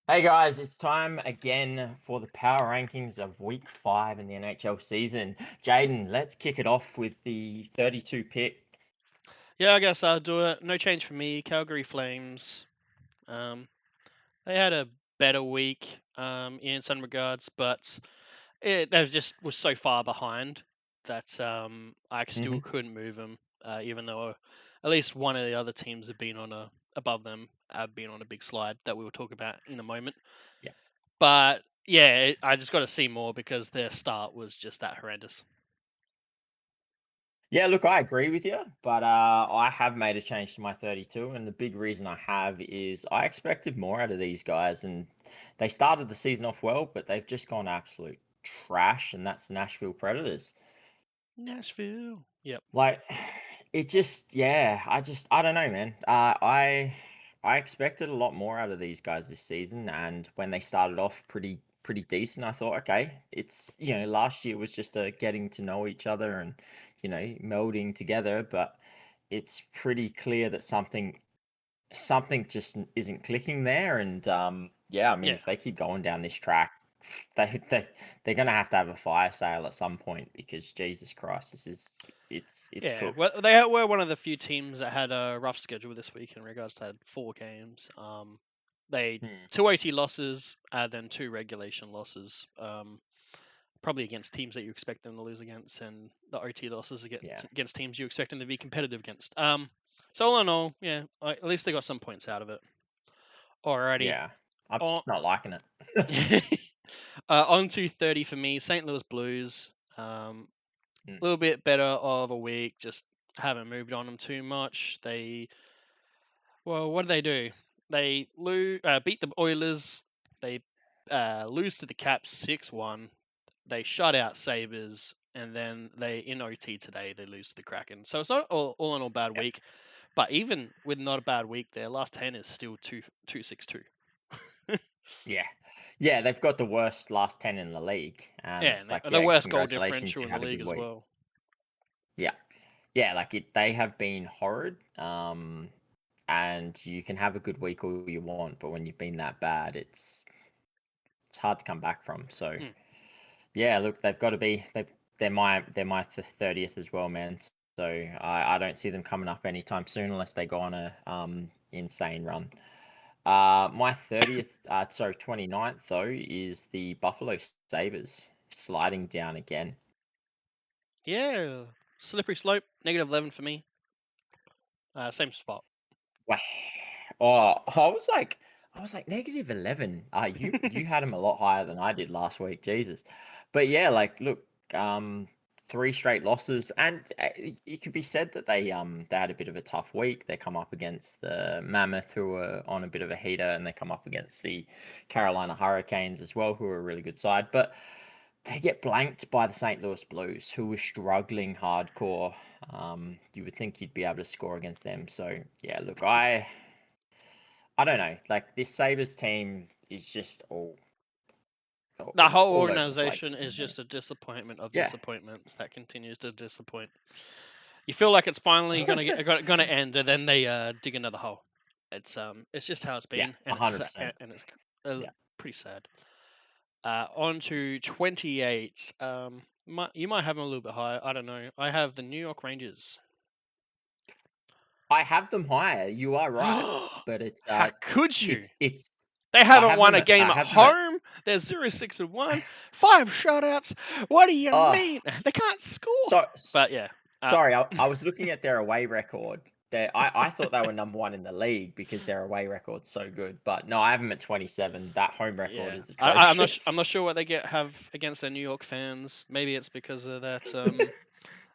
Hey guys, it's time again for the power rankings of week 5 in the NHL season. Jaden, let's kick it off with the 32 pick. Yeah, I guess I'll do it. No change for me. Calgary Flames. Um, they had a better week in some regards, but they just was so far behind that I still Hmm. couldn't move them, even though at least one of the other teams have been above them, have been on a big slide that we will talk about in a moment. Yeah. But yeah, I just got to see more because their start was just that horrendous. Yeah, look, I agree with you, but I have made a change to my 32, and the big reason I have is I expected more out of these guys, and they started the season off well, but they've just gone absolute trash, and that's Nashville Predators. Nashville. Yep. Like, it just, yeah, I don't know, man. I expected a lot more out of these guys this season, and when they started off pretty decent, I thought, okay, it's last year was just a getting to know each other and melding together, but it's pretty clear that something just isn't clicking there, and yeah, I mean, Yeah. if they keep going down this track, they they're gonna have a fire sale at some point because Jesus Christ, it's Yeah, cooked. well, they were one of the few teams that had a rough schedule this week in regards to had 4 games. They Hmm. two OT losses, then two regulation losses. Probably against teams that you expect them to lose against, and the OT losses Yeah, against teams you expect them to be competitive against. So all in all, yeah, at least they got some points out of it. Alrighty, yeah. I'm on just not liking it. on to 30 for me. St. Louis Blues. Mm. Little bit better of a week. Just haven't moved on them too much. What did they do? They beat the Oilers. They lose to the Caps 6-1. They shut out Sabres, and then they in OT today they lose to the Kraken. So it's not all in all bad Yeah, week, but even with not a bad week, their last 10 is still 2-6-2. yeah, yeah. They've got the worst last 10 in the league, and Yeah, it's and they like, the yeah, worst goal congratulations, differential you in the had a league good as week. well. Yeah, yeah. Like they have been horrid. And you can have a good week all you want, but when you've been that bad, it's hard to come back from. So Hmm. yeah, look, they've got to be they're my 30th as well, man. So I don't see them coming up anytime soon unless they go on a insane run. My 30th, sorry, 29th though is the Buffalo Sabres sliding down again. Yeah, slippery slope. -11 for me. Same spot. Wow. Oh, I was like -11. You had them a lot higher than I did last week, Jesus. But yeah, like look, um, 3 straight losses, and it could be said that they had a bit of a tough week. They come up against the Mammoth, who are on a bit of a heater, and they come up against the Carolina Hurricanes as well, who are a really good side. But they get blanked by the St. Louis Blues, who were struggling hardcore. You would think you'd be able to score against them. So yeah, look, I don't know. Like this Sabres team is just all, The whole all over the place organization at the is moment. just a disappointment of Yeah. disappointments that continues to disappoint. You feel like it's finally gonna end, and then they dig another hole. It's just how it's Yeah, been, and 100%. it's uh, Yeah. pretty sad. On to 28. You might have them a little bit higher. I don't know. I have the New York Rangers. I have them higher. You are right, How but it's could you? it's They I haven't have won them a at game I at have them at home. They're 0-6-1, 5 shutouts. What do you oh, mean? They can't score. so But yeah, uh, sorry, I was looking at their away record. I thought they were number one in the league because their away record's so good. But no, I have them at 27. That home record yeah. is I'm atrocious. not sure what they have against their New York fans. Maybe it's because of that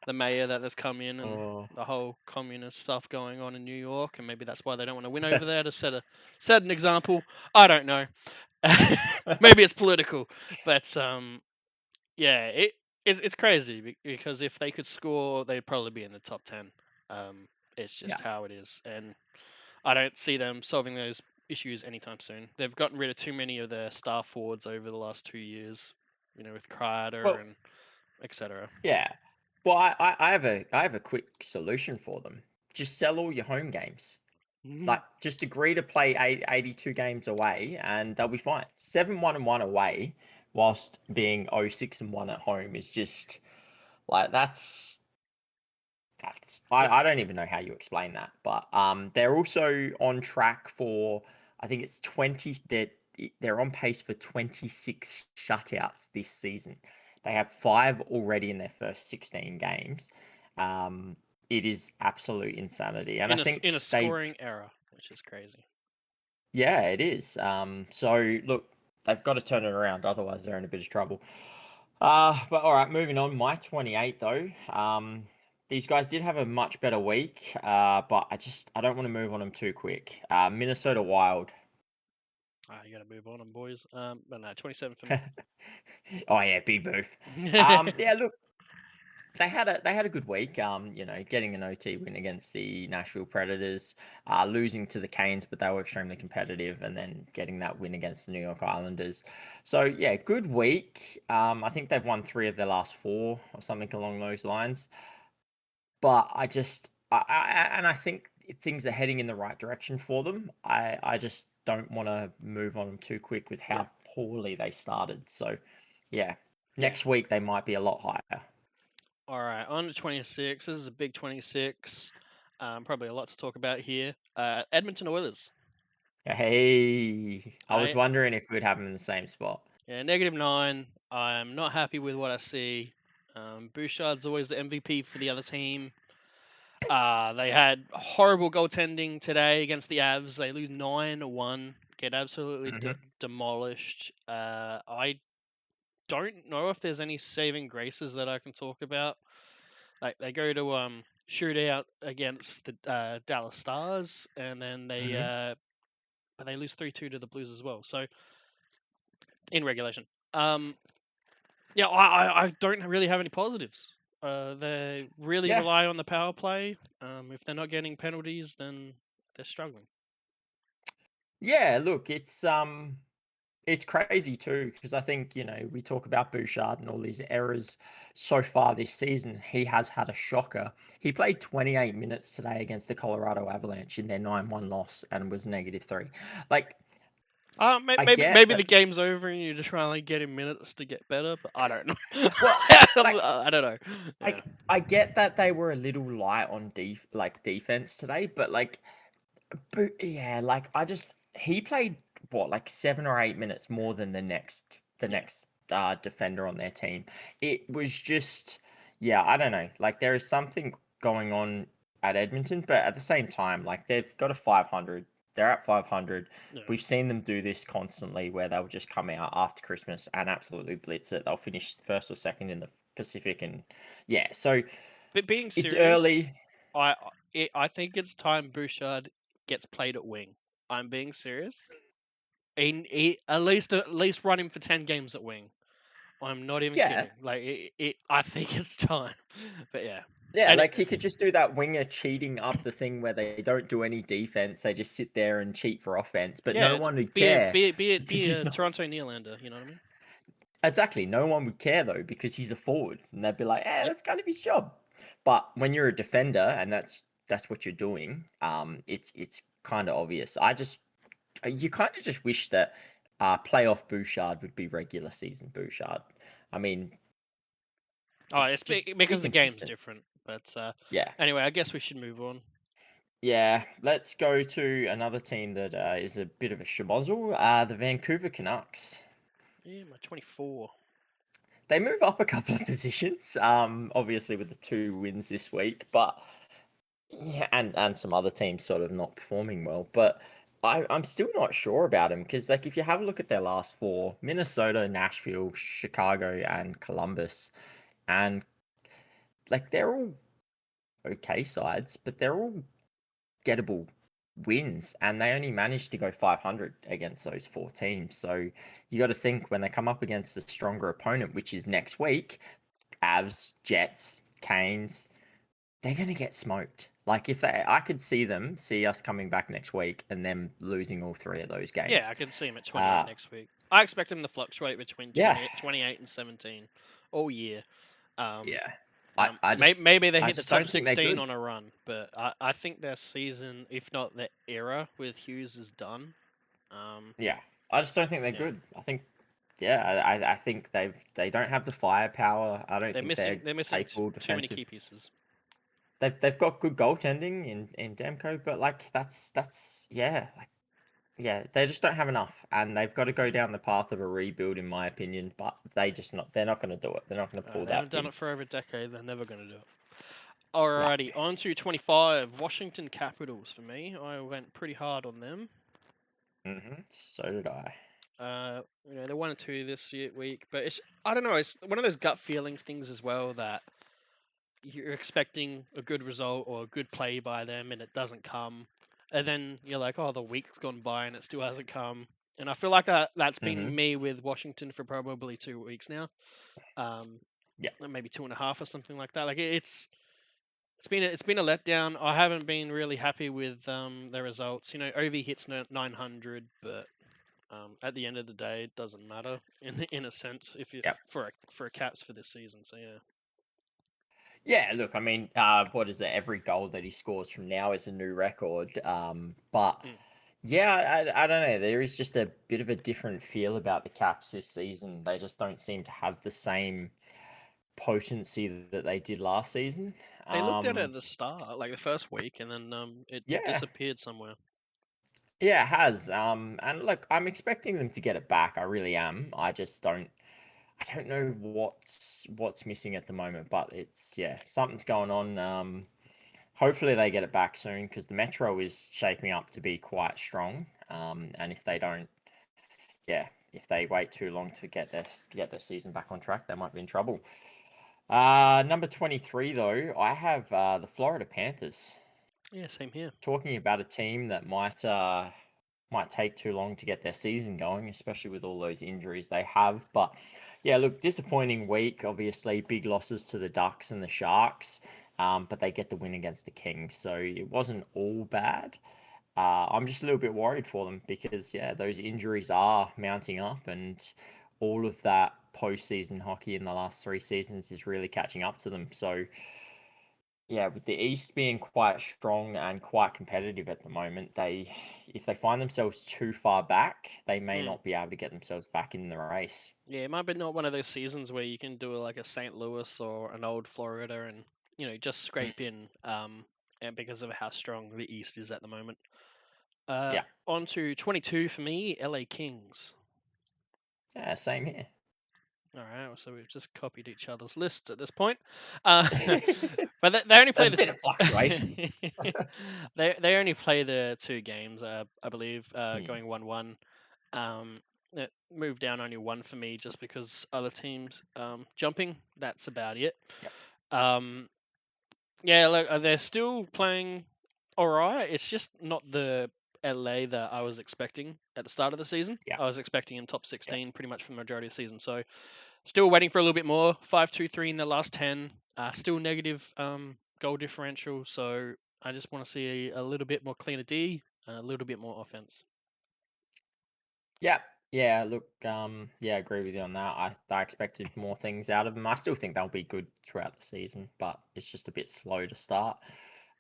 the mayor that has come in and Oh. the whole communist stuff going on in New York, and maybe that's why they don't want to win over there to set an example. I don't know. Maybe it's political, but yeah, it's crazy because if they could score, they'd probably be in the top 10. It's Yeah. just how it is, and I don't see them solving those issues anytime soon. They've gotten rid of too many of their star forwards over the last 2 years, with Kreider Well, and etc. yeah. Well, I have a quick solution for them. Just sell all your home games. Mhm. Like, just agree to play 82 games away, and they'll be fine. 7-1-1 away, whilst being 0-6-1 at home is just like that's Yep. I don't even know how you explain that. But they're also on track for, I think it's 20. They're on pace for 26 shutouts this season. They have 5 already in their first 16 games. Um, it is absolute insanity, and I In a think they, scoring error, which is crazy. yeah, it is. So look, they've got to turn it around, otherwise they're in a bit of trouble. But all right, moving on. My 28 though. These guys did have a much better week. But I don't want to move on them too quick. Minnesota Wild. You got to move on, 'em, boys. But no, 27 for me. Oh yeah, big booth. Yeah, look, they had a good week. Getting an OT win against the Nashville Predators, losing to the Canes, but they were extremely competitive, and then getting that win against the New York Islanders. So yeah, good week. I think they've won 3 of their last 4 or something along those lines. But I think things are heading in the right direction for them. I just don't want to move on them too quick with Yeah. how poorly they started. So yeah, Yeah. next week they might be a lot higher. All right, on to 26. This is a big 26. Probably a lot to talk about here. Edmonton Oilers. Hey, I was I wondering if we'd have them in the same spot. Yeah, -9. I'm not happy with what I see. Bouchard's always the MVP for the other team. They had horrible goaltending today against the Avs. They lose 9-1, get absolutely Hmm. demolished. I don't know if there's any saving graces that I can talk about. Like they go to shootout against the Dallas Stars, and then Hmm. but they lose 3-2 to the Blues as well. So in regulation. Um, Yeah, I don't really have any positives. They really Yeah, rely on the power play. If they're not getting penalties, then they're struggling. yeah. Look, it's crazy too because I think we talk about Bouchard and all these errors so far this season. He has had a shocker. He played 28 minutes today against the Colorado Avalanche in their 9-1 loss and was -3. Like, I get Maybe the that. game's over and you're just trying to like, get him minutes to get better, but I don't know. Well, like I don't know. Yeah. I get that they were a little light on defense today, but yeah, like he played what, like 7 or 8 minutes more than the Yeah. next defender on their team. It was just, yeah, I don't know. Like there is something going on at Edmonton, but at the same time, like they've got a 500. They're at 500. Yeah. We've seen them do this constantly where they'll just come out after Christmas and absolutely blitz it. They'll finish first or second in the Pacific, and yeah, so But being it's serious, early. I I think it's time Bouchard gets played at wing. I'm being serious. At least run him for 10 games at wing. I'm not even Yeah, kidding. Like I think it's time. But yeah, yeah, and it, like he could just do that winger cheating up the thing where they don't do any defense. They just sit there and cheat for offense, but no yeah, one would be it care be it be it because be he's a not. Toronto Nylander. You know what I mean? Exactly, no one would care though because he's a forward, and they'd be like, "Eh, Yep. that's kind of his job." But when you're a defender and that's what you're doing, it's kind of obvious. You kind of just wish that playoff Bouchard would be regular season Bouchard. I mean, Oh, yeah, it's just be because the game's consistent. different. But Yeah. anyway, I guess we should move on. Yeah, let's go to another team that is a bit of a schmozzle, the Vancouver Canucks. Yeah, my 24. They move up a couple of positions, obviously with the 2 wins this week, but yeah, and some other teams sort of not performing well. But I'm still not sure about them because, like, if you have a look at their last 4, Minnesota, Nashville, Chicago, and Columbus, and like they're all okay sides, but they're all gettable wins, and they only managed to go 500 against those 4 teams. So you got to think when they come up against a stronger opponent, which is next week, Avs, Jets, Canes, they're going to get smoked. Like if I could see us coming back next week and them losing all 3 of those Yeah, games. I can see him at 28 Uh, next week. I expect him to fluctuate between yeah, 28 and 17 all year. Um, yeah. I just Maybe they I hit the just top don't think they're 16 good. on a run, but I think their season, if not their era with Hughes, is done. Um, Yeah, I just don't think they're yeah, good. I think, yeah, I think they don't have the firepower. I don't think they're they're missing capable too many defensive. key pieces. They've got good goaltending in Demko, but like that's yeah, like yeah, they just don't have enough, and they've got to go down the path of a rebuild, in my opinion. But they're not going to do it. They're not going to pull They haven't that done it big. for over a decade. They're never going to do it. Yeah. Alrighty, on to 25. Washington Capitals for me. I went pretty hard on them. So did I. They're 1-2 this week, but I don't know. It's one of those gut feelings things as well that you're expecting a good result or a good play by them and it doesn't come, and then you're like, oh, the week's gone by and it still hasn't come. And I feel like that's been hmm me with Washington for probably 2 weeks now, um, Yeah. maybe 2.5 or something like that. Like it's been a letdown. I haven't been really happy with the results. Ovi hits 900, but at the end of the day, it doesn't matter in a sense if you Yeah. for a caps for this season. So yeah. Yeah, look, I mean, what is it? Every goal that he scores from now is a new record. But Mm. yeah, I don't know. There is just a bit of a different feel about the Caps this season. They just don't seem to have the same potency that they did last season. They looked at it Um, at the start, like the first week, and then it yeah, disappeared somewhere. yeah, it has. And look, I'm expecting them to get it back. I really am. I don't know what's missing at the moment, but it's yeah, something's going on. Hopefully they get it back soon because the Metro is shaping up to be quite strong. And if they don't, yeah, if they wait too long to get their season back on track, they might be in trouble. Number 23 though, I have the Florida Panthers. Yeah, same here. Talking about a team that might take too long to get their season going, especially with all those injuries they have. But yeah, look, disappointing week. Obviously, big losses to the Ducks and the Sharks, but they get the win against the Kings, so it wasn't all bad. I'm just a little bit worried for them because yeah, those injuries are mounting up, and all of that postseason hockey in the last 3 seasons is really catching up to them. So yeah, with the East being quite strong and quite competitive at the moment, if they find themselves too far back, they may Mm. not be able to get themselves back in the race. Yeah, it might be not one of those seasons where you can do like a St. Louis or an old Florida and just Mm, scrape in, and because of how strong the East is at the moment. yeah, On to 22 for me, LA Kings. yeah, same here. All right, so we've just copied each other's lists at this point. Uh, but they only play There's a the bit of fluctuation. they only play the 2 games, I believe, Mm, going 1-1. It moved down only one for me just because other teams jumping. That's about it. yep, Um, yeah, look, they're still playing all right. It's just not the LA that I was expecting at the start of the season. yeah, I was expecting in top yeah. 16 pretty much for the majority of the season. So still waiting for a little bit more. 5-2-3 in the last 10. Still negative goal differential. So I just want to see a little bit more cleaner D, a little bit more offense. Yeah, yeah. Look, yeah, I agree with you on that. I expected more things out of them. I still think they'll be good throughout the season, but it's just a bit slow to start.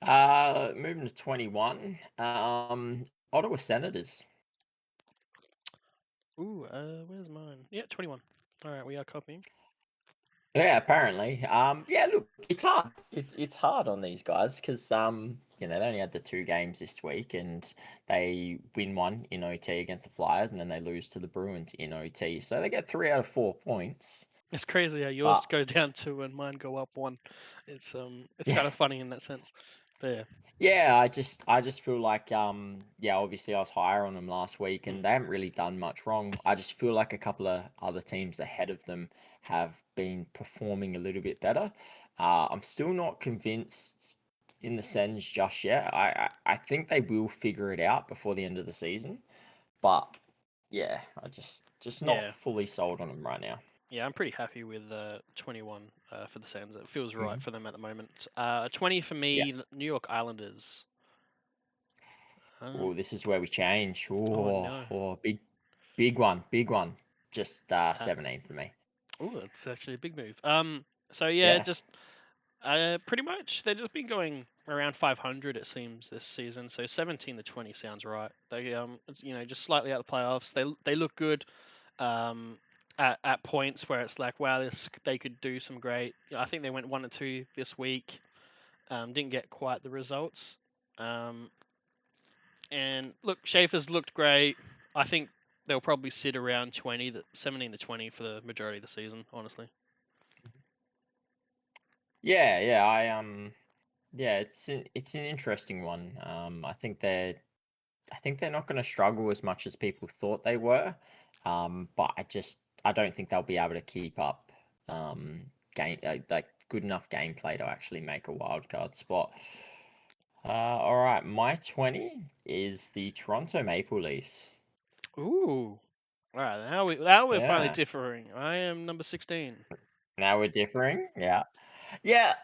Moving to 21. Ottawa Senators. Ooh, where's mine? Yeah, 21. All right, we are copying. Yeah, apparently. Yeah, look, it's hard. It's hard on these guys because they only had the 2 games this week and they win one in OT against the Flyers and then they lose to the Bruins in OT. So they get 3 out of 4 points. It's crazy how yours But go down 2 and mine go up 1. It's yeah, kind of funny in that sense. But yeah. yeah, I just feel like yeah, obviously I was higher on them last week Mm. and they haven't really done much wrong. I just feel like a couple of other teams ahead of them have been performing a little bit better. I'm still not convinced in the Sens just yet. I think they will figure it out before the end of the season, but yeah, I just not Yeah. fully sold on them right now. Yeah, I'm pretty happy with 21 for the Sams. It feels right Mhm. for them at the moment. 20 for Yeah. me, New York Islanders. Oh, Um, this is where we change. oh Oh, no. oh, big one, big one. Just Uh, 17 for me. oh, that's actually a big move. So yeah, Yeah. just Pretty much. They've just been going around 500, it seems, this season. So 17-20 sounds right. They, just slightly out of the playoffs. They look good. Um, at points where it's like, wow, they could do some great. I think they went 1-2 this week. Didn't get quite the results. Um, and look, Schaefer's looked great. I think they'll probably sit around 17-20 for the majority of the season. Honestly. Yeah, yeah, yeah, it's an interesting one. I think they're not going to struggle as much as people thought they were. But I don't think they'll be able to keep up game like good enough gameplay to actually make a wild card spot. All right, my 20 is the Toronto Maple Leafs. Ooh. All right, now we're finally Yeah. differing. I am number 16. Now we're differing. Yeah. Yeah.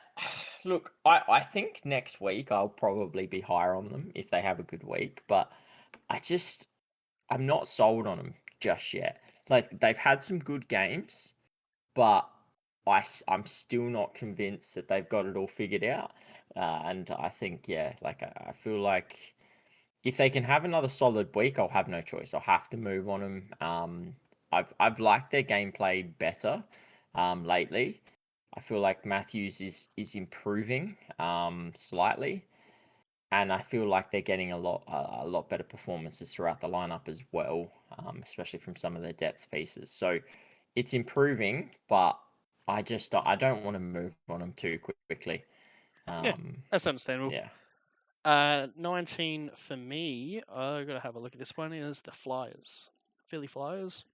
Look, I think next week I'll probably be higher on them if they have a good week, but I just I'm not sold on them just yet. Like they've had some good games, but I'm still not convinced that they've got it all figured out. And I think, yeah, like I feel like if they can have another solid week, I'll have no choice. I'll have to move on them. I've liked their gameplay better lately. I feel like Matthews is improving slightly, and I feel like they're getting a lot better performances throughout the lineup as well, especially from some of their depth pieces. So it's improving, but I don't want to move on them too quickly. Yeah, Um, that's understandable. yeah, 19 for me. I gotta have a look at this one. Is the Flyers, Philly Flyers?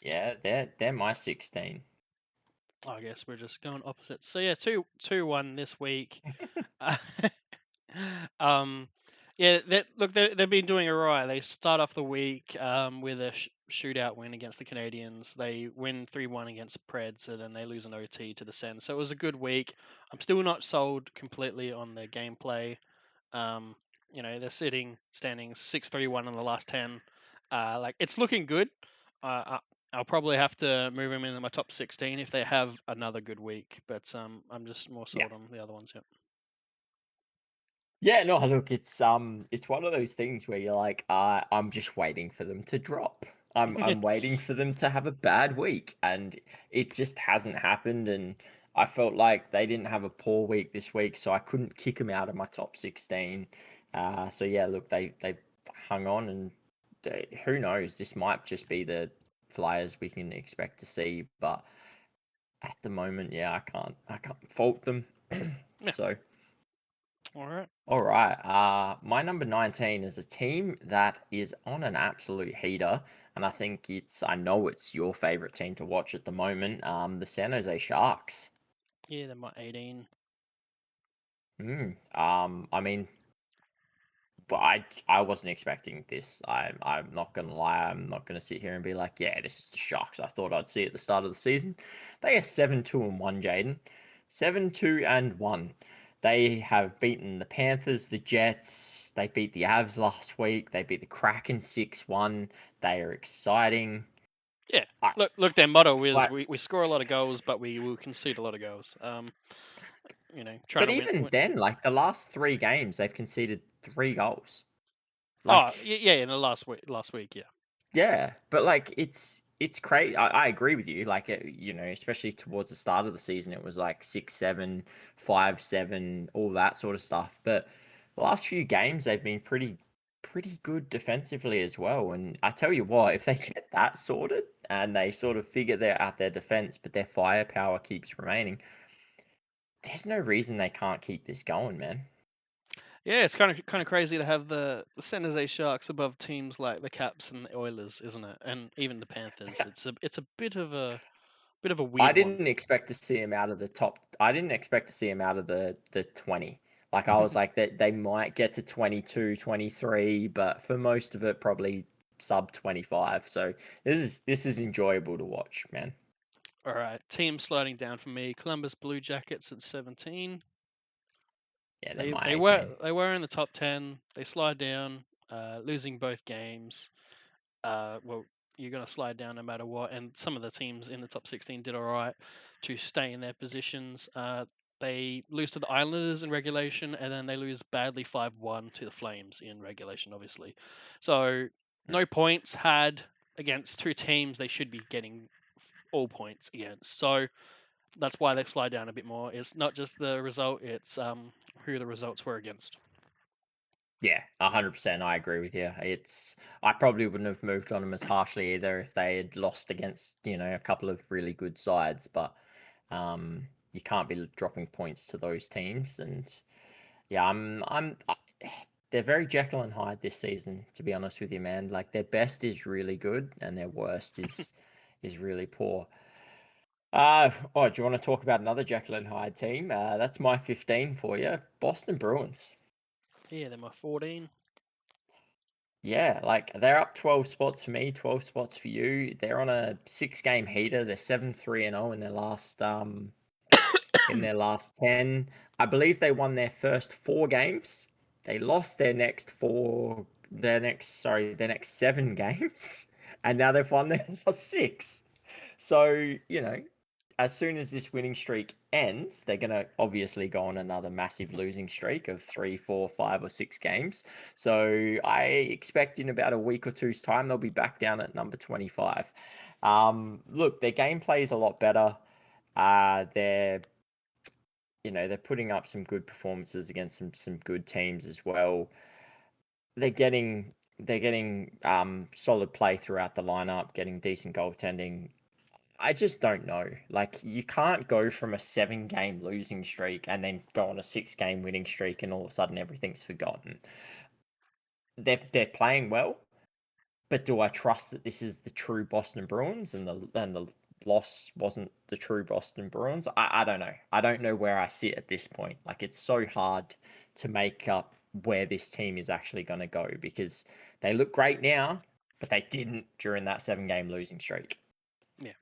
yeah, they're my 16. I guess we're just going opposite. So yeah, 2-1 this week. Uh, um, yeah, they've been doing alright. They start off the week with a shootout win against the Canadians. They win 3-1 against Preds, and then they lose an OT to the Sens. So it was a good week. I'm still not sold completely on their gameplay. Um, they're standing 6-3-1 in the last 10. Like it's looking good. I'll probably have to move them into my top 16 if they have another good week. But I'm just more Yeah. sold on the other ones. Yeah. Yeah, no, look, it's one of those things where you're like, I'm just waiting for them to drop. I'm waiting for them to have a bad week, and it just hasn't happened. And I felt like they didn't have a poor week this week, so I couldn't kick them out of my top 16. So yeah, look, they hung on, and who knows? This might just be the Flyers we can expect to see, but at the moment, yeah, I can't fault them. Yeah. So. All right. All right. My number 19 is a team that is on an absolute heater, and I know it's your favorite team to watch at the moment. The San Jose Sharks. Yeah, they're my 18. I mean, but I wasn't expecting this. I'm not gonna lie. I'm not gonna sit here and be like, yeah, this is the Sharks I thought I'd see at the start of the season. They are 7-2-1, Jaden. 7-2-1. They have beaten the Panthers, the Jets. They beat the Avs last week. They beat the Kraken 6-1. They are exciting. Yeah. I Look. Their motto is like, we score a lot of goals, but we will concede a lot of goals. Trying but to win. even then, like the last 3 games, they've conceded 3 goals. Oh, Like, yeah. In the last week. Last week. Yeah. yeah, but like it's crazy. I agree with you. Like especially towards the start of the season, it was like 6-7, 5-7, all that sort of stuff. But the last few games, they've been pretty good defensively as well. And I tell you what, if they get that sorted and they sort of figure out their defense, but their firepower keeps remaining, there's no reason they can't keep this going, man. Yeah, it's kind of crazy to have the San Jose Sharks above teams like the Caps and the Oilers, isn't it? And even the Panthers. It's a bit of a I weird one. didn't expect to see him out of the top. I didn't expect to see him out of the 20. Like I was like that they might get to 22, 23, but for most of it probably sub 25. So this is enjoyable to watch, man. All right, team sliding down for me. Columbus Blue Jackets at 17. Yeah, they're They my they were 18. they were in the top 10. They slide down, losing both games. Well, you're going to slide down no matter what. And some of the teams in the top 16 did all right to stay in their positions. They lose to the Islanders in regulation, and then they lose badly 5-1 to the Flames in regulation, obviously. So Mm. no points had against two teams they should be getting all points against. So that's why they slide down a bit more. It's not just the result; it's who the results were against. Yeah, 100%. I agree with you. I probably wouldn't have moved on them as harshly either if they had lost against, a couple of really good sides. But you can't be dropping points to those teams. And yeah, they're very Jekyll and Hyde this season, to be honest with you, man. Like their best is really good and their worst is really poor. Do you want to talk about another Jekyll and Hyde team? That's my 15 for you, Boston Bruins. Yeah, they're my 14. Yeah, like they're up 12 spots for me, 12 spots for you. They're on a 6 game heater. They're 7-3-0 in their last 10. I believe they won their first 4 games. They lost their next 7 games, and now they've won their last 6. So, as soon as this winning streak ends, they're going to obviously go on another massive losing streak of 3, 4, 5, or 6 games. So I expect in about a week or two's time, they'll be back down at number 25. Look, their gameplay is a lot better. They're they're putting up some good performances against some good teams as well. They're getting solid play throughout the lineup, getting decent goaltending. I just don't know. Like, you can't go from a 7 game losing streak and then go on a 6 game winning streak and all of a sudden everything's forgotten. They're playing well, but do I trust that this is the true Boston Bruins and the loss wasn't the true Boston Bruins? I don't know. I don't know where I sit at this point. Like, it's so hard to make up where this team is actually going to go because they look great now, but they didn't during that 7 game losing streak. Yeah.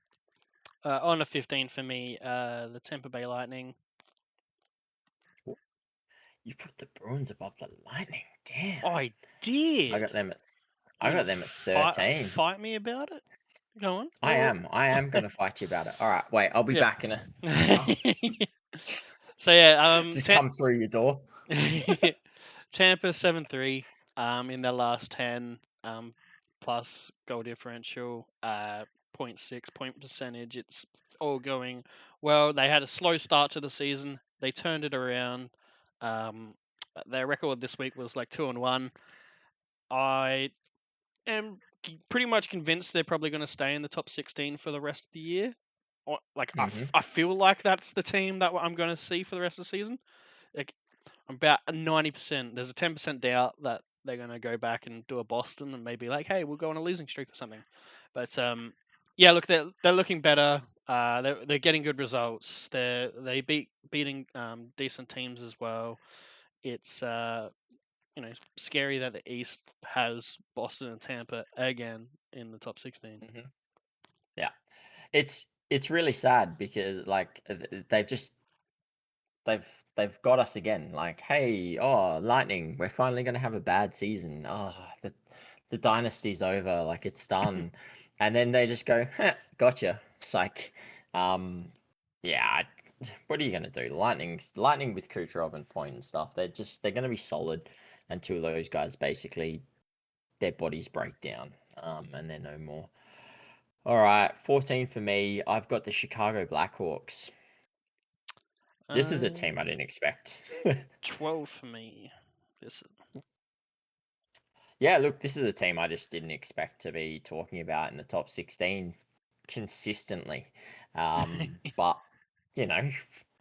On a 15 for me, the Tampa Bay Lightning. You put the Bruins above the Lightning. Damn. I I got did. them at You I gonna got them at 13. fight me about it? Go on. I am. I am gonna fight you about it. All right, wait. I'll be Yeah. back in a. Oh, So yeah, just come through your door. Tampa 7-3 in their last 10 plus goal differential, .6 point percentage. It's all going well. They had a slow start to the season. They turned it around. Um, their record this week was like 2-1. I am pretty much convinced they're probably going to stay in the top 16 for the rest of the year. Like Hmm. I feel like that's the team that I'm going to see for the rest of the season. Like I'm about 90%. There's a 10% doubt that they're going to go back and do a Boston and maybe like, hey, we'll go on a losing streak or something. But yeah, look, they're looking better. They're getting good results. They beating decent teams as well. It's scary that the East has Boston and Tampa again in the top 16. Hmm. Yeah, it's really sad because like they've got us again. Like, hey, oh, Lightning, we're finally gonna have a bad season. Oh, the dynasty's over. Like, it's done. And then they just go, "Heh, gotcha." It's like, um, yeah. What are you gonna do? Lightning with Kucherov and Point and stuff. They're gonna be solid until those guys basically their bodies break down. And they're no more. All right, 14 for me. I've got the Chicago Blackhawks. This is a team I Um, didn't expect. 12 for me. This Yeah, look, this is a team I just didn't expect to be talking about in the top 16 consistently. But, you know,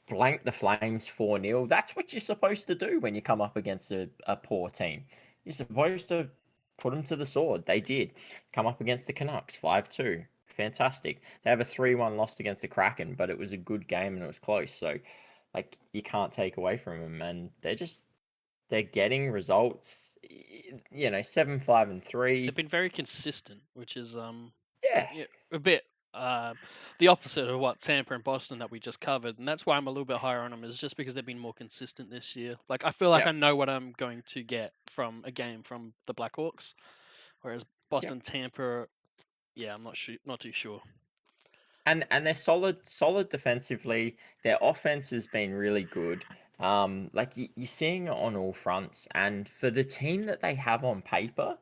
blank the Flames 4-0. That's what you're supposed to do when you come up against a poor team. You're supposed to put them to the sword. They did. Come up against the Canucks 5-2. Fantastic. They have a 3-1 loss against the Kraken, but it was a good game and it was close. So, like, you can't take away from them. And they're getting results, 7, 5, and They've 3. been very consistent, which is Yeah, yeah, a bit the opposite of what Tampa and Boston that we just covered, and that's why I'm a little bit higher on them. Is just because they've been more consistent this year. Like I feel like I yep, know what I'm going to get from a game from the Blackhawks, whereas yep. Boston Tampa, Yeah, I'm not too sure. And they're solid defensively. Their offense has been really good. Like you're seeing it on all fronts. And for the team that they have on paper,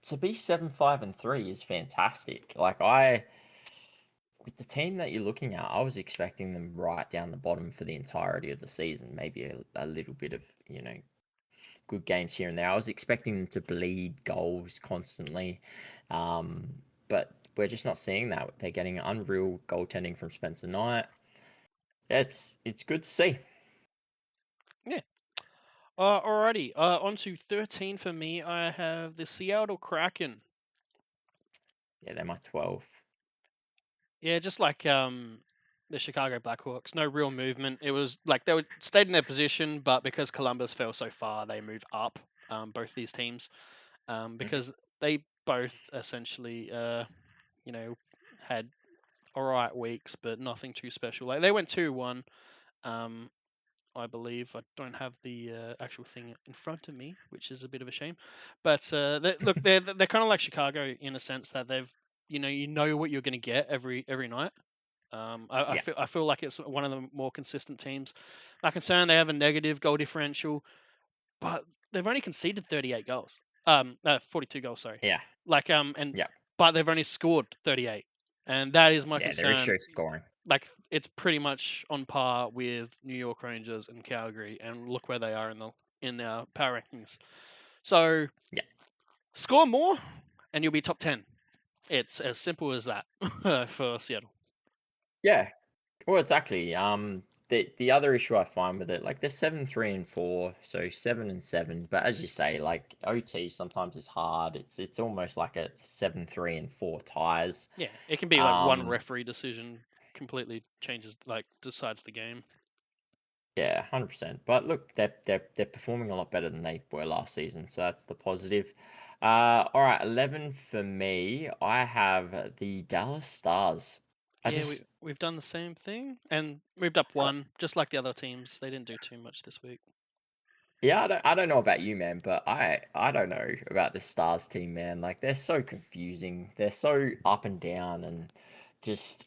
to be 7-5-3 is fantastic. With the team that you're looking at, I was expecting them right down the bottom for the entirety of the season. Maybe a little bit of, good games here and there. I was expecting them to bleed goals constantly. Um, but we're just not seeing that. They're getting unreal goaltending from Spencer Knight. It's good to see. Yeah. Alrighty. On to 13 for me. I have the Seattle Kraken. Yeah, they're my 12. Yeah, just like the Chicago Blackhawks, no real movement. It was like they stayed in their position, but because Columbus fell so far, they moved up. Both these teams, Mhm. because they both essentially, had alright weeks, but nothing too special. Like they went 2-1. Um, I believe I don't have the actual thing in front of me, which is a bit of a shame. But look, they're kind of like Chicago in a sense that they've you know what you're going to get every night. I Yeah, feel like it's one of the more consistent teams. My concern, they have a negative goal differential, but they've only conceded 38 goals. 42 goals, sorry. yeah, And yeah, but they've only scored 38, and that is my yeah. There is concern. show scoring. Like it's pretty much on par with New York Rangers and Calgary, and look where they are in the power rankings. So Yeah, score more, and you'll be top 10. It's as simple as that for Seattle. yeah. Well, exactly. The other issue I find with it, like they're 7-3-4, so 7-7. But as you say, like OT sometimes is hard. It's almost like it's 7-3-4 ties. Yeah, it can be like one Um, referee decision completely changes, like decides the game. yeah, 100%. But look, they're performing a lot better than they were last season, so that's the positive. All right, 11 for me. I have the Dallas Stars. I Yeah, just we've done the same thing and moved up one, just like the other teams. They didn't do too much this week. Yeah, I don't know about you, man, but I don't know about this Stars team, man. Like they're so confusing. They're so up and down, and just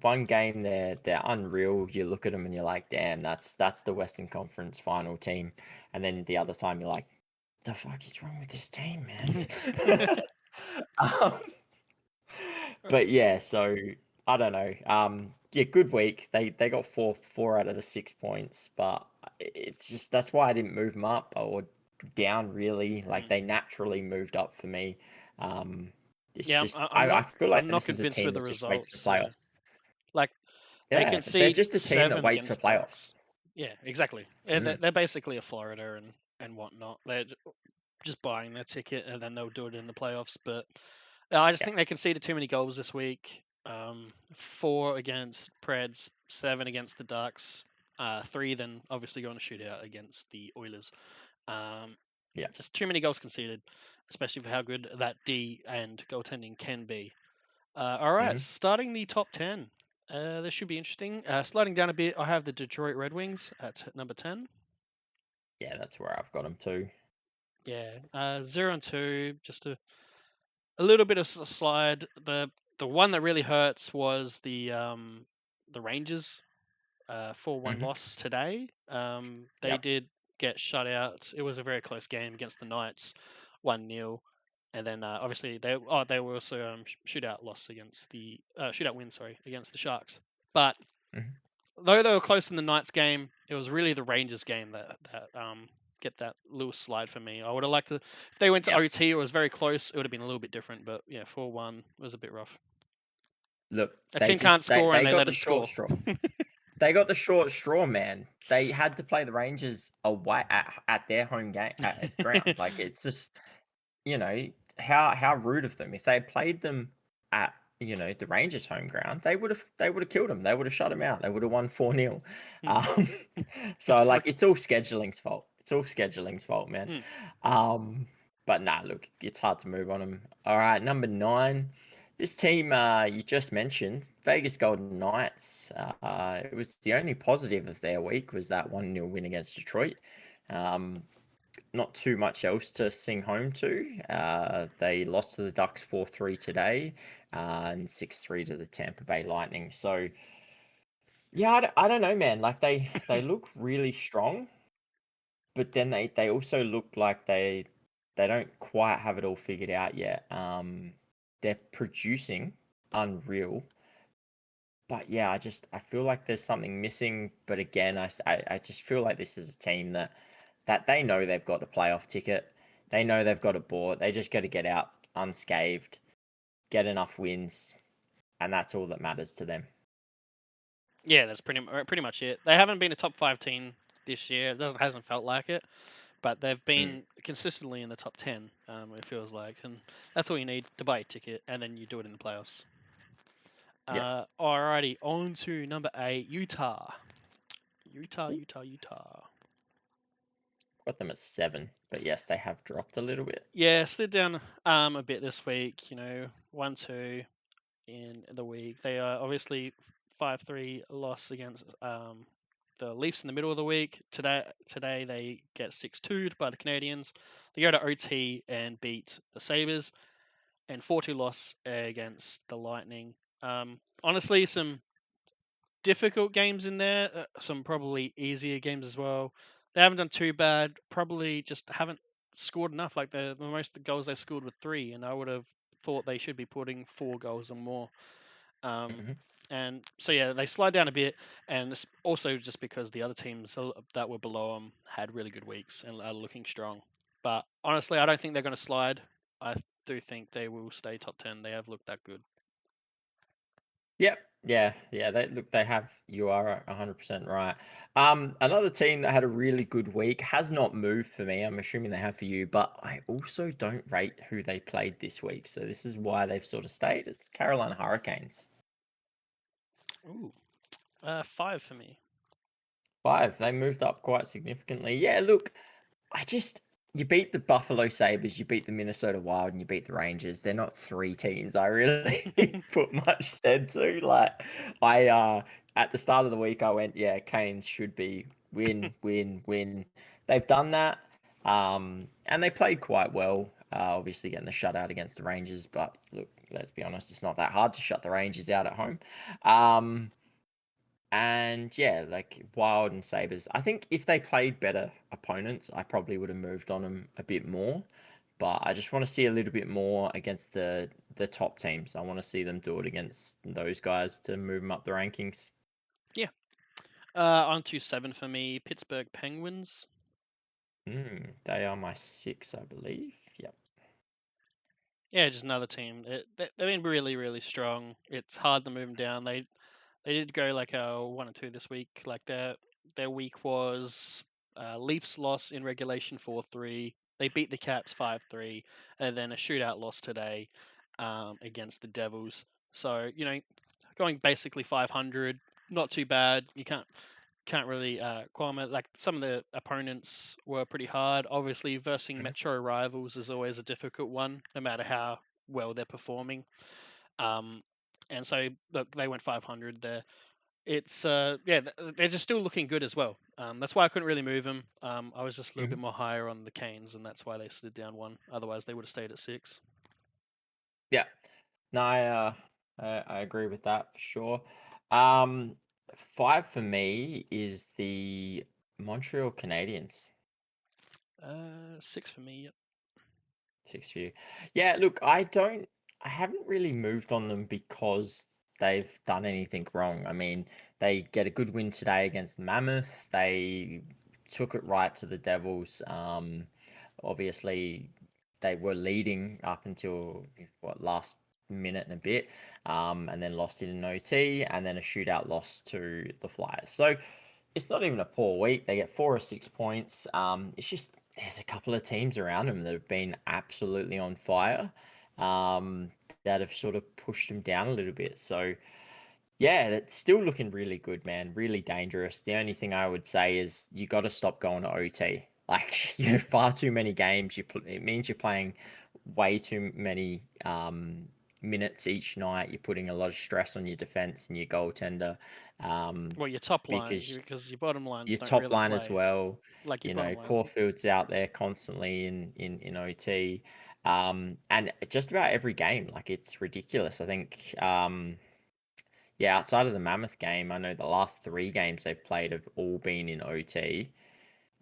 one game they're unreal. You look at them and you're like, damn, that's the Western Conference final team, and then the other time you're like, the fuck is wrong with this team, man? um, but yeah, so I don't know. Yeah, good week. They got four out of the 6 points, but it's just that's why I didn't move them up or down really. Like Mm. they naturally moved up for me. It's Yeah, just I'm I not feel like I'm not this is a convinced team with the that just waits for results. playoffs. Like they Yeah, they're concede just a team that 7 waits for against playoffs. Ducks. Yeah, exactly. Mm, They're basically a Florida and whatnot. They're just buying their ticket and then they'll do it in the playoffs. But I just yeah. think they conceded too many goals this week. 4 against Preds, 7 against the Ducks, 3 then obviously going to shoot out against the Oilers. Um, Yeah. just too many goals conceded, especially for how good that D and goaltending can be. All right, Hmm. starting the top 10. This should be interesting. Sliding down a bit, I have the Detroit Red Wings at number 10. Yeah, that's where I've got them too. Yeah, 0-2, just a little bit of slide. The one that really hurts was the Rangers 4-1 Hmm. loss today. They Yep. did get shut out. It was a very close game against the Knights, 1-0. And then obviously they were also shootout loss against the shootout win, sorry, against the Sharks. But Hmm. though they were close in the Knights game, it was really the Rangers game that get that little slide for me. I would have liked to if they went to Yep. OT. It was very close. It would have been a little bit different. But yeah, 4-1 was a bit rough. Look, A they team can't just they, score and they they got let the them short score. straw. They got the short straw, man. They had to play the Rangers away at their home game at ground. Like it's just how rude of them. If they had played them at the Rangers home ground, they would have killed them. They would have shut them out. They would have won 4-0. Hmm. Um, so like it's all scheduling's fault. It's all scheduling's fault, man. Hmm. Um, but nah, look, it's hard to move on them. All right, number 9. This team you just mentioned, Vegas Golden Knights. It was the only positive of their week was that 1-0 win against Detroit. Um, not too much else to sing home to. They lost to the Ducks 4-3 today, and 6-3 to the Tampa Bay Lightning. So yeah, I don't know, man. Like they look really strong, but then they also look like they don't quite have it all figured out yet. They're producing unreal, but yeah, I feel like there's something missing. But again, I just feel like this is a team that they know they've got the playoff ticket. They know they've got it bought. They just got to get out unscathed, get enough wins, and that's all that matters to them. Yeah, that's pretty much it. They haven't been a top 5 team this year. It doesn't hasn't felt like it, but they've Mm, been consistently in the top 10. It feels like, and that's all you need to buy a ticket, and then you do it in the playoffs. yeah, Alrighty, on to number 8, Utah. Utah, Ooh, Utah, Utah. got them at 7, but yes, they have dropped a little bit. Yeah, slid down a bit this week. 1-2 in the week. They are obviously 5-3 loss against the Leafs in the middle of the week. Today they get 6-2 by the Canadians. They go to OT and beat the Sabres, and 4-2 loss against the Lightning. Honestly, some difficult games in there, some probably easier games as well. They haven't done too bad. Probably just haven't scored enough. Like the most goals they scored were 3, and I would have thought they should be putting 4 goals or more. Um, Hmm. and so yeah, they slide down a bit, and it's also just because the other teams that were below them had really good weeks and are looking strong. But honestly, I don't think they're going to slide. I do think they will stay top 10. They have looked that good. Yep. Yeah, yeah. They have. You are 100% right. Another team that had a really good week has not moved for me. I'm assuming they have for you, but I also don't rate who they played this week. So this is why they've sort of stayed. It's Carolina Hurricanes. Ooh, 5 for me. 5. They moved up quite significantly. Yeah, look, I just you beat the Buffalo Sabres, you beat the Minnesota Wild, and you beat the Rangers. They're not 3 teams I really put much stead to. Like I at the start of the week I went, yeah, Canes should be win, win, win. They've done that. And they played quite well. Obviously getting the shutout against the Rangers, but look, let's be honest, it's not that hard to shut the Rangers out at home. Um, and yeah, like Wild and Sabres. I think if they played better opponents, I probably would have moved on them a bit more. But I just want to see a little bit more against the top teams. I want to see them do it against those guys to move them up the rankings. Yeah. On to 7 for me. Pittsburgh Penguins. They are my 6, I believe. Yep. Yeah, just another team. They've been really, really strong. It's hard to move them down. They did go like a 1 or 2 this week. Like their week was Leafs loss in regulation 4-3. They beat the Caps 5-3, and then a shootout loss today against the Devils. So going basically 500, not too bad. You can't really qualm it. Like some of the opponents were pretty hard. Obviously, versing Mhm. Metro rivals is always a difficult one, no matter how well they're performing. Um, and so look, they went 500 there. It's yeah, they're just still looking good as well. That's why I couldn't really move them. I was just a little bit Mhm. more higher on the Canes, and that's why they slid down 1. Otherwise, they would have stayed at 6. Yeah. No, I agree with that for sure. Um, 5 for me is the Montreal Canadiens. 6 for me. Yep. 6 for you. Yeah, look, I haven't really moved on them because they've done anything wrong. I mean, they get a good win today against Mammoth. They took it right to the Devils. Obviously, they were leading up until what last minute and a bit, and then lost it in OT, and then a shootout loss to the Flyers. So it's not even a poor week. They get 4 or 6 points. It's just there's a couple of teams around them that have been absolutely on fire, um, that have sort of pushed them down a little bit. So yeah, it's still looking really good, man. Really dangerous. The only thing I would say is you got to stop going to OT. Like you have far too many games. It means you're playing way too many. minutes each night. You're putting a lot of stress on your defense and your goaltender, Well, your top line, because because your bottom lines your don't top really line as play well. like your You bottom know, line. Caulfield's out there constantly in OT, and just about every game. Like it's ridiculous. I think, yeah, outside of the Mammoth game, I know the last 3 games they've played have all been in OT.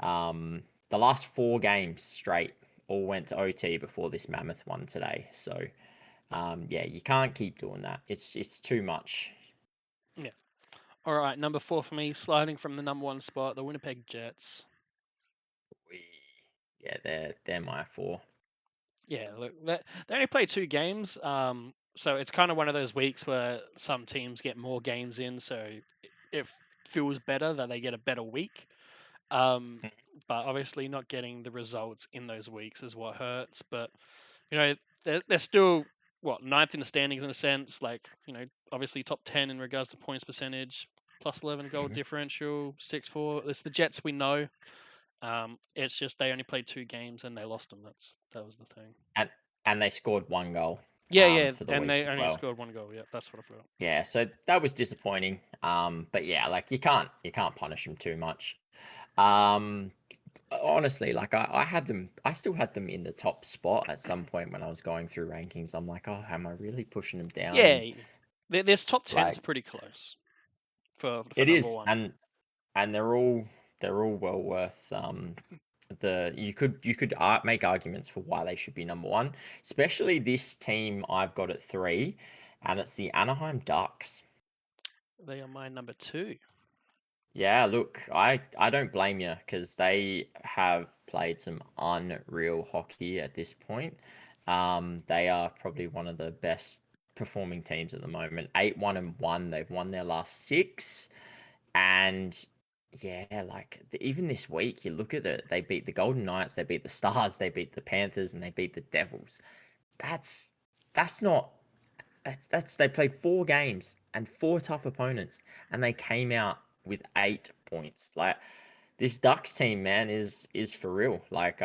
The last 4 games straight all went to OT before this Mammoth one today. So, yeah, you can't keep doing that. It's too much. Yeah. All right, number 4 for me, sliding from the number 1 spot, the Winnipeg Jets. We, yeah, they're my 4. Yeah, look, they only play 2 games, so it's kind of one of those weeks where some teams get more games in, so it feels better that they get a better week. Um, but obviously, not getting the results in those weeks is what hurts. But they're still what, ninth in the standings in a sense. Like, obviously top 10 in regards to points percentage, plus 11 goal Mm-hmm. differential, 6-4. It's the Jets we know. It's just they only played 2 games and they lost them. That was the thing. and and they scored 1 goal Yeah, for the and week they as only well. scored 1 goal. Yeah, that's what I felt. Yeah, so that was disappointing. But yeah, like you can't punish them too much. Um, honestly, like I had them, I still had them in the top spot at some point when I was going through rankings. I'm like, oh, am I really pushing them down? Yeah, And this top 10 is like pretty close for it number is, 1. and they're all well worth you could make arguments for why they should be number one, especially this team I've got at 3, and it's the Anaheim Ducks. They are my number 2. Yeah, look, I don't blame you because they have played some unreal hockey at this point. They are probably one of the best performing teams at the moment. 8-1-1. They've won their last 6, and yeah, like even this week, you look at it. They beat the Golden Knights, they beat the Stars, they beat the Panthers, and they beat the Devils. That's that's not that's they played 4 games and 4 tough opponents, and they came out with 8 points. Like this Ducks team, man, is for real. Like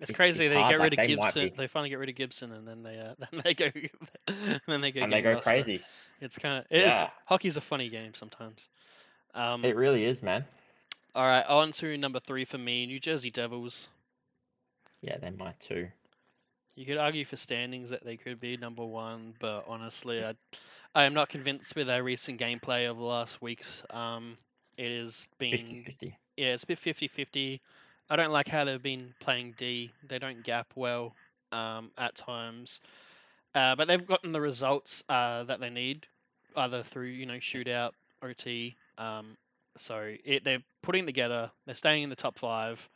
It's crazy. it's They hard. get rid Like of they might Gibson. be, They finally get rid of Gibson, and then they then they go then they go and they get go Yoster. crazy. It's kind of Yeah, hockey's a funny game sometimes. Um, it really is, man. all right, on to number 3 for me, New Jersey Devils. Yeah, they might too. You could argue for standings that they could be number 1, but honestly, I am not convinced with their recent gameplay of the last weeks. It has It's been 50-50. yeah, it's a bit 50-50. I don't like how they've been playing D. They don't gap well at times. But they've gotten the results that they need, either through shootout, OT. They're putting together. They're staying in the top 5.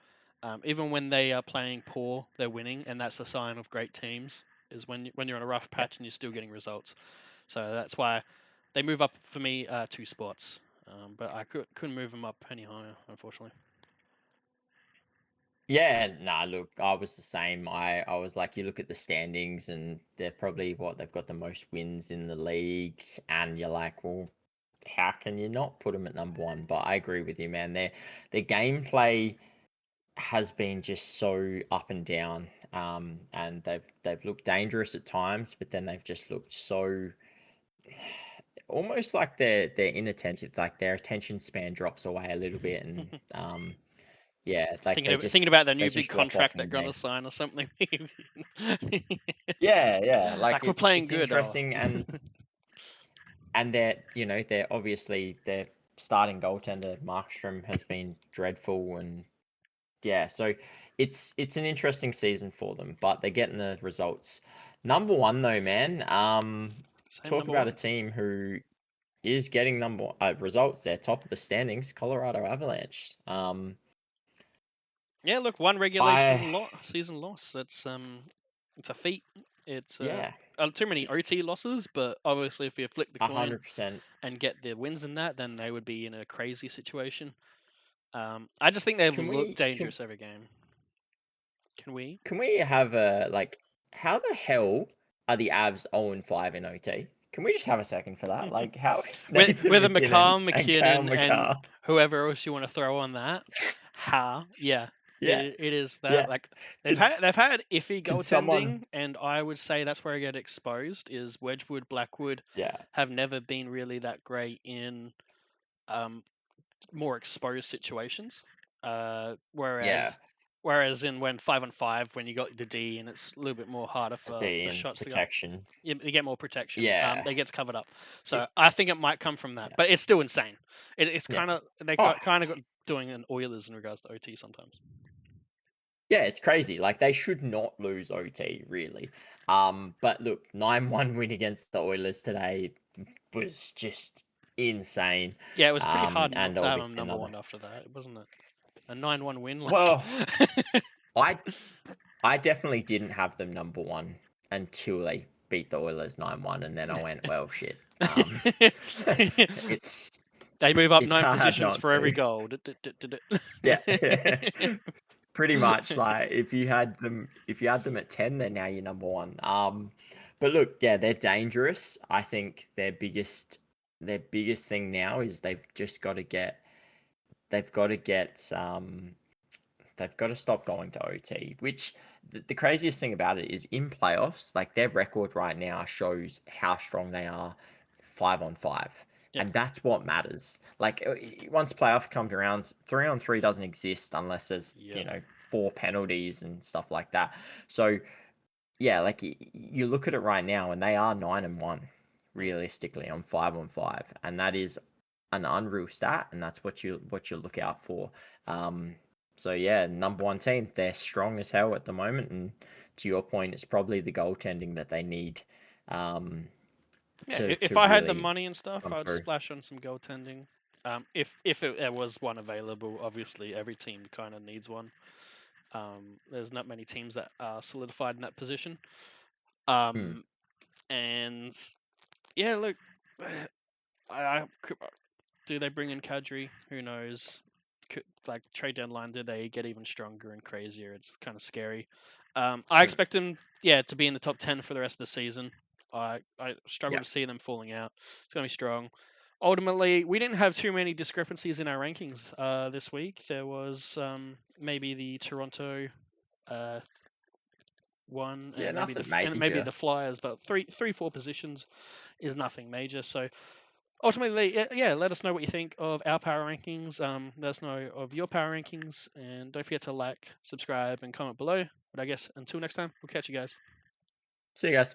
Even when they are playing poor, they're winning, and that's a sign of great teams. Is when you're on a rough Yep. patch and you're still getting results. So that's why they move up for me 2 spots. But I couldn't move them up any higher, unfortunately. Yeah, nah, look, I was the same. I was like, you look at the standings and they're probably they've got the most wins in the league, and you're like, well, how can you not put them at number one? But I agree with you, man. Their gameplay has been just so up and down. And they've looked dangerous at times, but then they've just looked so almost like they're inattentive, like their attention span drops away a little bit, and yeah, like Thinking about the they new big just drop off contract in they're gonna game. sign or something. Yeah, like Like we're playing it's good. Oh, interesting, and they're obviously their starting goaltender Markstrom has been dreadful, and yeah, so it's an interesting season for them, but they're getting the results. Number one though, man. same Talk number about a 1. team who is getting results. They're top of the standings, Colorado Avalanche. Yeah, look, one I season loss. It's a feat. It's yeah, too many OT losses, but obviously, if you flip the coin 100%. and get the wins in that, then they would be in a crazy situation. I just think they've Can looked we can dangerous every game. Can we? Can we have a like? How the hell are the Avs 0-5 in OT? Can we just have a second for that? Like, how is Nathan With a McKinnon McCall, and Kale McKinnon, and McCarr? whoever else you want to throw on that, yeah. Yeah, It is that yeah. like Could they've had iffy could someone goaltending, and I would say that's where I get exposed. Is Wedgwood, Blackwood Yeah, have never been really that great in um, more exposed situations. Uh, yeah. whereas whereas in when 5-on-5, when you got the D and it's a little bit more harder The D for and shots to go, protection. you get more protection. Yeah. They gets covered up. So It I think it might come from that, Yeah, but it's still insane. It's yeah. kind of they Oh, kind of got doing an Oilers in regards to OT sometimes. yeah, it's crazy. Like, they should not lose OT, really. But look, 9-1 win against the Oilers today was just insane. Yeah, it was pretty hard not And to have them obviously number another one after that, wasn't it? A 9-1 win, like. Well, I I definitely didn't have them number 1 until they beat the Oilers 9-1, and then I went, "Well, shit." It's They move up it's 9 hard positions not for every to. goal. Yeah. Pretty much, like, if you had them at 10, then now you're number 1. But look, yeah, they're dangerous. I think their biggest thing now is they've gotta get, they've got to stop going to OT, which the craziest thing about it is in playoffs, like their record right now shows how strong they are 5-on-5. Yeah, And that's what matters. Like once playoff comes around, 3-on-3 doesn't exist unless there's, yeah, 4 penalties and stuff like that. So yeah, like you look at it right now and they are 9-1 mm, realistically on 5-on-5. And that is an unreal stat, and that's what you look out for. So yeah, number 1 team, they're strong as hell at the moment, and to your point, it's probably the goaltending that they need um, yeah. to If I had the really money and stuff, come I'd through. splash on some goaltending. There was one available, obviously every team kind of needs one. There's not many teams that are solidified in that position. Hmm. Um, and yeah, look, I do they bring in Kadri? Who knows? Like trade deadline, do they get even stronger and crazier? It's kind of scary. I Hmm. expect them, yeah, to be in the top 10 for the rest of the season. I struggle Yeah. to see them falling out. It's going to be strong. Ultimately, we didn't have too many discrepancies in our rankings this week. There was maybe the Toronto uh, one, Yeah, nothing and maybe major. the Flyers, but three, 4 positions is nothing major. So ultimately, yeah, let us know what you think of our power rankings. Let us know of your power rankings, and don't forget to like, subscribe, and comment below. But I guess until next time, we'll catch you guys. See you guys.